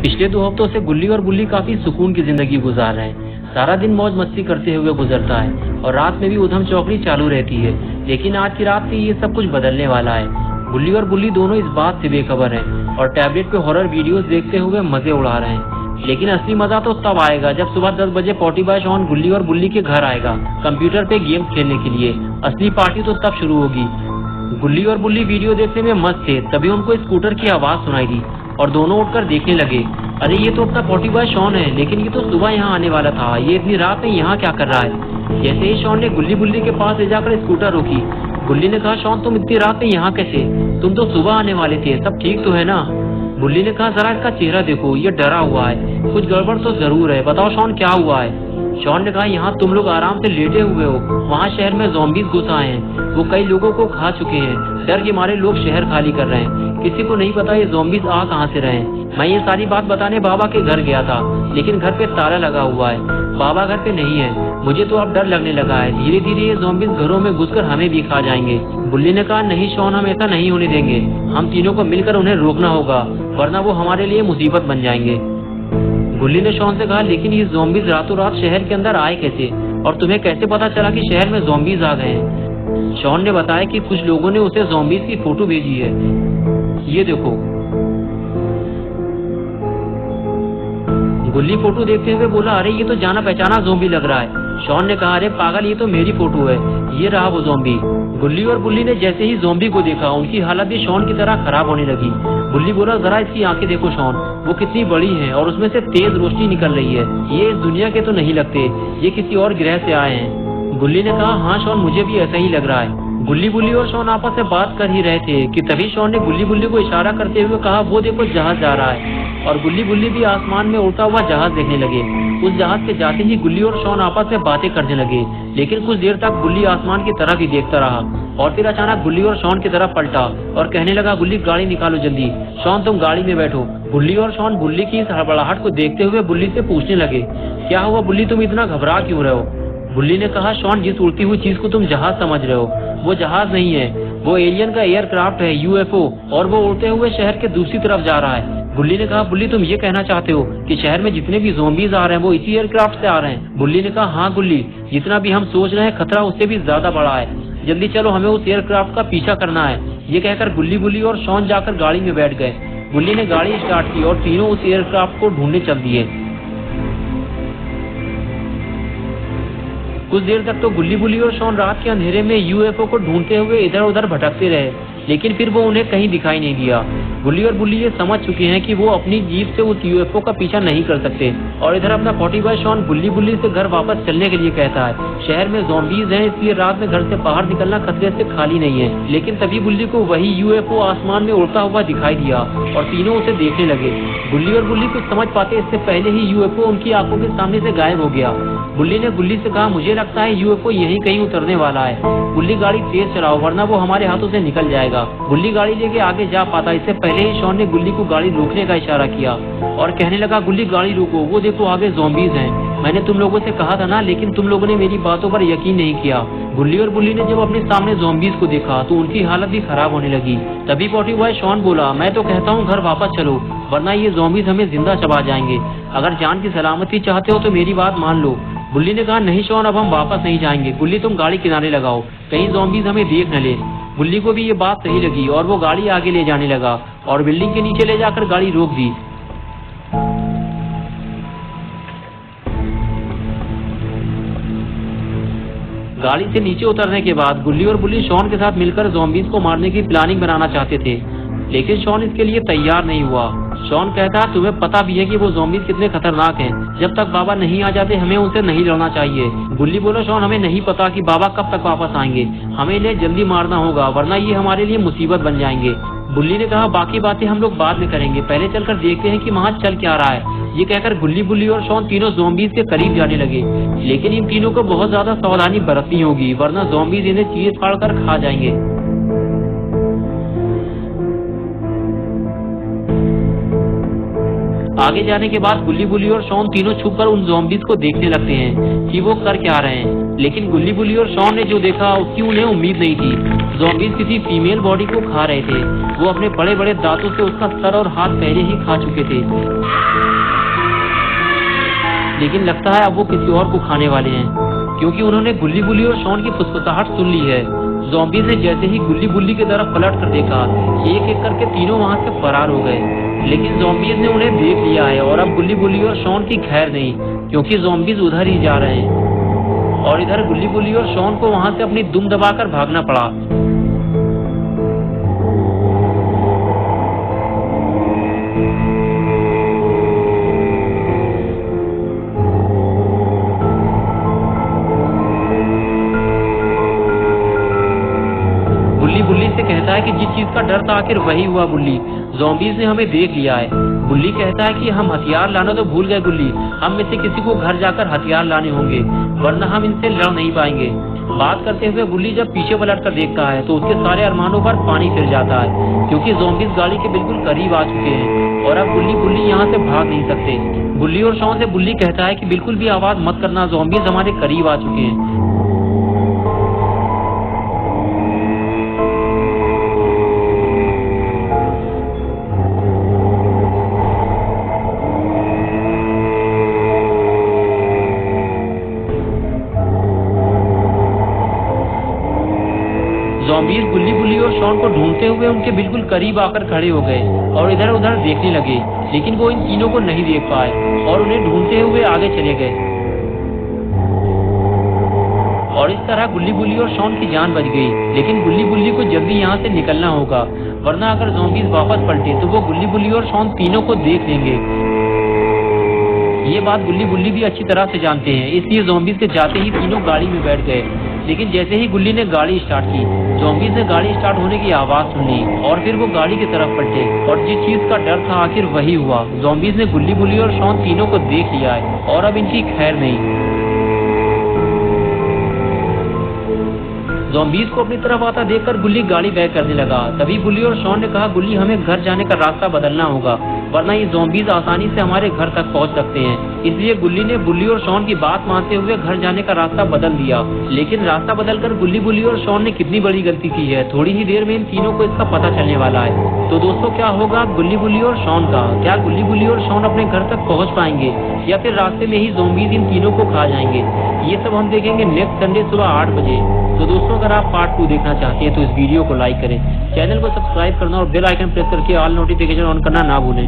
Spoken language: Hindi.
पिछले 2 हफ्तों से गुल्ली और बुल्ली काफी सुकून की जिंदगी गुजार रहे हैं। सारा दिन मौज मस्ती करते हुए गुजरता है और रात में भी उधम चौकड़ी चालू रहती है। लेकिन आज की रात से ये सब कुछ बदलने वाला है। गुल्ली और बुल्ली दोनों इस बात से बेखबर हैं और टैबलेट पे हॉरर वीडियोस देखते हुए मजे उड़ा रहे हैं। लेकिन असली मजा तो तब आएगा जब सुबह 10 बजे पॉटी बॉय शॉन गुल्ली और बुल्ली के घर आएगा कंप्यूटर पे गेम खेलने के लिए। असली पार्टी तो तब शुरू होगी। गुल्ली और बुल्ली वीडियो देखने में मस्त थे, तभी उनको स्कूटर की आवाज सुनाई दी और दोनों उठकर देखने लगे। अरे ये तो अपना पॉटी बॉय शॉन है, लेकिन ये तो सुबह यहाँ आने वाला था। ये इतनी रात में यहाँ क्या कर रहा है? जैसे ही शॉन ने गुल्ली बुल्ली के पास ले जाकर स्कूटर रोकी, गुल्ली ने कहा, शॉन तुम इतनी रात में यहाँ कैसे? तुम तो सुबह आने वाले थे, सब ठीक तो है ना? बुल्ली ने कहा, जरा इसका चेहरा देखो, ये डरा हुआ है, कुछ गड़बड़ तो जरूर है, बताओ शॉन क्या हुआ है? शॉन ने कहा, यहाँ तुम लोग आराम से लेटे हुए हो, वहाँ शहर में ज़ॉम्बीज़ घुस आए हैं, वो कई लोगों को खा चुके हैं, डर के मारे लोग शहर खाली कर रहे हैं, किसी को नहीं पता ये ज़ॉम्बीज़ आ कहाँ से रहे हैं। मैं ये सारी बात बताने बाबा के घर गया था, लेकिन घर पे ताला लगा हुआ है, बाबा घर पे नहीं है। मुझे तो अब डर लगने लगा है, धीरे धीरे ये ज़ॉम्बीज़ घरों में घुसकर हमें भी खा जाएंगे। बुल्ली ने कहा, नहीं शॉन, हम ऐसा नहीं होने देंगे, हम तीनों को मिलकर उन्हें रोकना होगा, वरना वो हमारे लिए मुसीबत बन जाएंगे। गुल्ली ने शॉन से कहा, लेकिन ये ज़ॉम्बीज़ रातों रात शहर के अंदर आए कैसे, और तुम्हें कैसे पता चला कि शहर में ज़ॉम्बीज़ आ गए हैं? शॉन ने बताया कि कुछ लोगों ने उसे ज़ॉम्बीज़ की फोटो भेजी है, ये देखो। गुल्ली फोटो देखते हुए बोला, अरे ये तो जाना पहचाना ज़ॉम्बी लग रहा है। शॉन ने कहा, अरे पागल, ये तो मेरी फोटो है, ये रहा वो ज़ॉम्बी। गुल्ली और बुल्ली ने जैसे ही ज़ॉम्बी को देखा, उनकी हालत भी शॉन की तरह खराब होने लगी। बुल्ली बोला, जरा इसकी आंखें देखो शॉन, वो कितनी बड़ी हैं और उसमें से तेज रोशनी निकल रही है, ये इस दुनिया के तो नहीं लगते, ये किसी और ग्रह से आए हैं। गुल्ली ने कहा, हाँ शॉन, मुझे भी ऐसा ही लग रहा है। गुल्ली बुल्ली और शॉन आपस में बात कर ही रहे थे कि तभी शॉन ने गुल्ली बुल्ली को इशारा करते हुए कहा, वो देखो जहाज जा रहा है, और गुल्ली बुल्ली भी आसमान में उड़ता हुआ जहाज देखने लगे। उस जहाज के जाते ही गुल्ली और शॉन आपस में बातें करने लगे, लेकिन कुछ देर तक गुल्ली आसमान की तरफ ही देखता रहा और फिर अचानक गुल्ली और शॉन की तरफ पलटा और कहने लगा, गुल्ली गाड़ी निकालो जल्दी, शॉन तुम गाड़ी में बैठो। गुल्ली और शॉन बुल्ली की इस हड़बड़ाहट को देखते हुए बुल्ली से पूछने लगे, क्या हुआ बुल्ली, तुम इतना घबरा क्यों रहे हो? बुल्ली ने कहा, शॉन, जिस उड़ती हुई चीज को तुम जहाज समझ रहे हो, वो जहाज नहीं है, वो एलियन का एयरक्राफ्ट है, यूएफओ, और वो उड़ते हुए शहर के दूसरी तरफ जा रहा है। बुल्ली ने कहा, बुल्ली तुम ये कहना चाहते हो कि शहर में जितने भी ज़ॉम्बीज़ आ रहे हैं वो इसी एयरक्राफ्ट से आ रहे हैं? बुल्ली ने कहा, हाँ गुल्ली, जितना भी हम सोच रहे हैं खतरा उससे भी ज्यादा बड़ा है, जल्दी चलो, हमें उस एयरक्राफ्ट का पीछा करना है। ये कहकर गुल्ली बुल्ली और शॉन जाकर गाड़ी में बैठ गए। बुल्ली ने गाड़ी स्टार्ट की और तीनों उस एयरक्राफ्ट को ढूंढने चल दिए। कुछ देर तक तो गुल्ली बुल्ली और शॉन रात के अंधेरे में यूएफओ को ढूंढते हुए इधर उधर भटकते रहे, लेकिन फिर वो उन्हें कहीं दिखाई नहीं दिया। गुल्ली और बुल्ली ये समझ चुके हैं कि वो अपनी जीप से उस यूएफओ का पीछा नहीं कर सकते, और इधर अपना पॉटी बॉय शॉन गुल्ली बुल्ली से घर वापस चलने के लिए कहता है। शहर में ज़ॉम्बीज़ हैं, इसलिए रात में घर से बाहर निकलना खतरे से खाली नहीं है। लेकिन तभी बुल्ली को वही यूएफओ आसमान में उड़ता हुआ दिखाई दिया और तीनों उसे देखने लगे। गुल्ली और बुल्ली कुछ समझ पाते इससे पहले ही यूएफओ उनकी आंखों के सामने से गायब हो गया। बुल्ली ने गुल्ली से कहा, मुझे लगता है यूएफओ यहीं कहीं उतरने वाला है, गुल्ली गाड़ी तेज चलाओ वरना वो हमारे हाथों से निकल जाएगा। गुल्ली गाड़ी लेके आगे जा पाता इससे पहले ही शॉन ने गुल्ली को गाड़ी रोकने का इशारा किया और कहने लगा, गुल्ली गाड़ी रोको, वो देखो आगे ज़ॉम्बीज़ हैं, मैंने तुम लोगों से कहा था ना, लेकिन तुम लोगों ने मेरी बातों पर यकीन नहीं किया। गुल्ली और बुल्ली ने जब अपने सामने ज़ॉम्बीज़ को देखा तो उनकी हालत भी खराब होने लगी। तभी पॉटी बॉय शॉन बोला, मैं तो कहता हूँ घर वापस चलो, वरना ये ज़ॉम्बीज़ हमें जिंदा चबा जाएंगे, अगर जान की सलामती चाहते हो तो मेरी बात मान लो। बुल्ली ने कहा, नहीं शॉन, अब हम वापस नहीं जाएंगे, गुल्ली तुम गाड़ी किनारे लगाओ, कहीं ज़ॉम्बीज़ हमें देख न ले। बुल्ली को भी ये बात सही लगी और वो गाड़ी आगे ले जाने लगा और बिल्डिंग के नीचे ले जाकर गाड़ी रोक दी। गाड़ी से नीचे उतरने के बाद गुल्ली और बुल्ली शॉन के साथ मिलकर ज़ॉम्बीज़ को मारने की प्लानिंग बनाना चाहते थे, लेकिन शॉन इसके लिए तैयार नहीं हुआ। शॉन कहता, तुम्हें पता भी है कि वो ज़ॉम्बीज़ कितने खतरनाक हैं, जब तक बाबा नहीं आ जाते हमें उनसे नहीं लड़ना चाहिए। बुल्ली बोला, शॉन, हमें नहीं पता कि बाबा कब तक वापस आएंगे, हमें इन्हें जल्दी मारना होगा वरना ये हमारे लिए मुसीबत बन जाएंगे। बुल्ली ने कहा, बाकी बातें हम लोग बाद में करेंगे, पहले चलकर देखते हैं कि वहाँ चल क्या रहा है। ये कहकर गुल्ली बुल्ली और शॉन तीनों ज़ॉम्बीज़ के करीब जाने लगे, लेकिन इन तीनों को बहुत ज्यादा सावधानी बरतनी होगी वरना ज़ॉम्बीज़ इन्हें चीर फाड़ कर खा जाएंगे। आगे जाने के बाद गुल्ली बुल्ली और शॉन तीनों छुपकर उन ज़ॉम्बीज़ को देखने लगते हैं कि वो कर क्या रहे हैं, लेकिन गुल्ली बुल्ली और शॉन ने जो देखा उसकी उन्हें उम्मीद नहीं थी। ज़ॉम्बीज किसी फीमेल बॉडी को खा रहे थे। वो अपने बड़े बड़े दांतों से उसका सर और हाथ पहले ही खा चुके थे, लेकिन लगता है अब वो किसी और को खाने वाले हैं, क्योंकि उन्होंने गुल्ली बुल्ली और शॉन की फुसफुसाहट सुन ली है। ज़ॉम्बीज ने जैसे ही गुल्ली बुल्ली की तरफ पलट कर देखा, एक एक करके तीनों वहां से फरार हो गए। लेकिन ज़ॉम्बीज ने उन्हें देख लिया है और अब गुल्ली बुल्ली और शॉन की खैर नहीं, क्योंकि ज़ॉम्बीज उधर ही जा रहे हैं और इधर गुल्ली बुल्ली और शॉन को वहां से अपनी दुम दबाकर भागना पड़ा। बुल्ली बुल्ली से कहता है कि जिस चीज का डर था आखिर वही हुआ बुल्ली, ज़ॉम्बीज ने हमें देख लिया है। बुल्ली कहता है कि हम हथियार लाना तो भूल गए बुल्ली, हम में से किसी को घर जाकर हथियार लाने होंगे, वरना हम इनसे लड़ नहीं पाएंगे। बात करते हुए बुल्ली जब पीछे पलट कर देखता है तो उसके सारे अरमानों पर पानी फिर जाता है, क्योंकि ज़ॉम्बीज गाड़ी के बिल्कुल करीब आ चुके हैं और अब गुल्ली बुल्ली यहाँ से भाग नहीं सकते। बुल्ली और शॉन से बुल्ली कहता है कि बिल्कुल भी आवाज मत करना, ज़ॉम्बीज हमारे करीब आ चुके हैं। ज़ॉम्बीज गुल्ली बुल्ली और शॉन को ढूंढते हुए उनके बिल्कुल करीब आकर खड़े हो गए और इधर उधर देखने लगे, लेकिन वो इन तीनों को नहीं देख पाए और उन्हें ढूंढते हुए आगे चले गए। और इस तरह गुल्ली बुल्ली और शॉन की जान बच गई। लेकिन गुल्ली बुल्ली को जल्दी यहाँ से निकलना होगा, वरना अगर ज़ॉम्बीज वापस पलटे तो वो गुल्ली बुल्ली और शॉन तीनों को देख लेंगे। ये बात गुल्ली बुल्ली भी अच्छी तरह से जानते हैं, इसलिए ज़ॉम्बीज के जाते ही तीनों गाड़ी में बैठ गए। लेकिन जैसे ही गुल्ली ने गाड़ी स्टार्ट की, ज़ॉम्बीज ने गाड़ी स्टार्ट होने की आवाज सुन ली और फिर वो गाड़ी की तरफ पलटे और जिस चीज का डर था आखिर वही हुआ। ज़ॉम्बीज ने गुल्ली बुल्ली और शॉन तीनों को देख लिया है और अब इनकी खैर नहीं। ज़ॉम्बीज को अपनी तरफ आता देखकर गुल्ली गाड़ी बैक करने लगा। तभी बुल्ली और शॉन ने कहा, गुल्ली हमें घर जाने का रास्ता बदलना होगा, वरना ये ज़ॉम्बीज आसानी से हमारे घर तक पहुंच सकते हैं। इसलिए गुल्ली ने बुल्ली और शॉन की बात मानते हुए घर जाने का रास्ता बदल दिया। लेकिन रास्ता बदलकर गुल्ली बुल्ली और शॉन ने कितनी बड़ी गलती की है, थोड़ी ही देर में इन तीनों को इसका पता चलने वाला है। तो दोस्तों, क्या होगा गुल्ली बुल्ली और शॉन का? क्या गुल्ली बुल्ली और शॉन अपने घर तक पहुँच पाएंगे या फिर रास्ते में ही ज़ॉम्बीज इन तीनों को खा जाएंगे? ये सब हम देखेंगे नेक्स्ट संडे सुबह 8 बजे। तो दोस्तों, अगर आप पार्ट 2 देखना चाहते हैं तो इस वीडियो को लाइक करें, चैनल को सब्सक्राइब करना और बेल आइकन प्रेस करके ऑल नोटिफिकेशन ऑन करना ना भूलें।